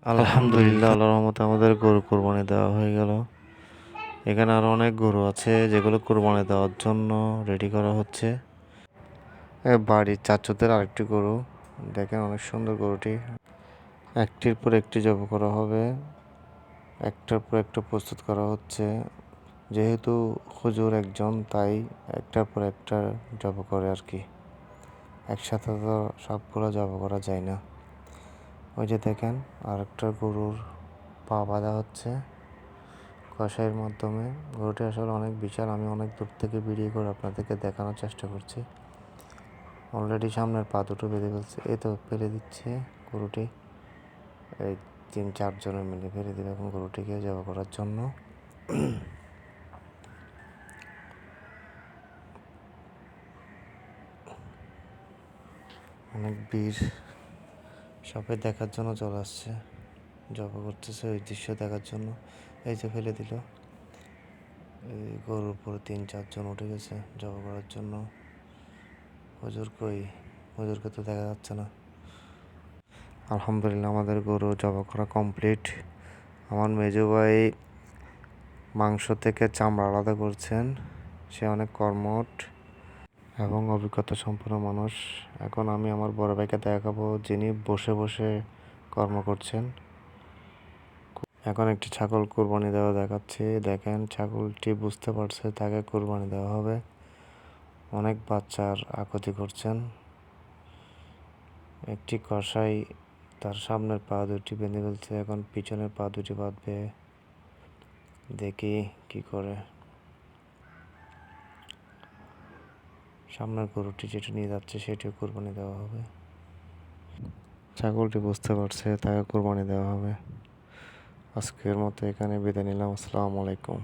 আলহামদুলিল্লাহ, আল্লাহর রহমতে আমাদের গরু কোরবানি দেওয়া হয়ে গেল। এখানে আরো অনেক গরু আছে যেগুলো কোরবানি দেওয়ার জন্য রেডি করা হচ্ছে। বাড়ির চাচুদের আরেকটি গরু, দেখেন অনেক সুন্দর গরুটি। একটির পর একটি জব করা হবে, একটার পর একটা প্রস্তুত করা হচ্ছে। যেহেতু হুজুর একজন, তাই একটার পর একটা জব করে আর কি। একসাথে তো সবগুলো জব করা যায় না। ওই যে দেখেন আরেকটা গরুর পা বাঁধা হচ্ছে কষাইয়ের মাধ্যমে। গরুটি আসলে অনেক বিশাল, আমি অনেক দূর থেকে ভিডিও করে আপনাদেরকে দেখানোর চেষ্টা করছি। অলরেডি সামনের পা দুটো বেঁধে ফেলছে, এই তো ফেলে দিচ্ছে গরুটি। এই 3-4 জনে মিলে ফেলে দেবে এখন গরুটিকে জবাই করার জন্য। অনেক বীর সবাই দেখার জন্য চলে আসছে, জবাই করতেছে ওই দৃশ্য দেখার জন্য। এই যে ফেলে দিল, এই গরুর উপরে 3-4 জন উঠে গেছে জবাই করার জন্য। হুজুর কই? হুজুরকে তো দেখা যাচ্ছে না। আলহামদুলিল্লাহ, আমাদের গরু জবাই করা কমপ্লিট। আমার মেজো ভাই মাংস থেকে চামড়া আলাদা করছেন। সে অনেক কর্মঠ এবং অভিজ্ঞতা সম্পন্ন মানুষ। এখন আমি আমার বড় ভাইকে দেখাবো, যিনি বসে বসে কর্ম করছেন। এখন একটি ছাগল কোরবানি দেওয়া দেখাচ্ছি। দেখেন ছাগলটি বুঝতে পারছে তাকে কোরবানি দেওয়া হবে। অনেক বাচ্চার আকুতি করছেন। একটি কসাই তার সামনের পা দুটি বেঁধে ফেলছে, এখন পিছনের পা দুটি বাঁধবে। দেখি কি করে। সামনের গরুটি যেটা নিয়ে যাচ্ছে সেটিও কোরবানি দেওয়া হবে। ছাগলটি বুঝতে পারছে তাকে কোরবানি দেওয়া হবে। আজকের মতো এখানে বিদায় নিলাম। আসসালামু আলাইকুম।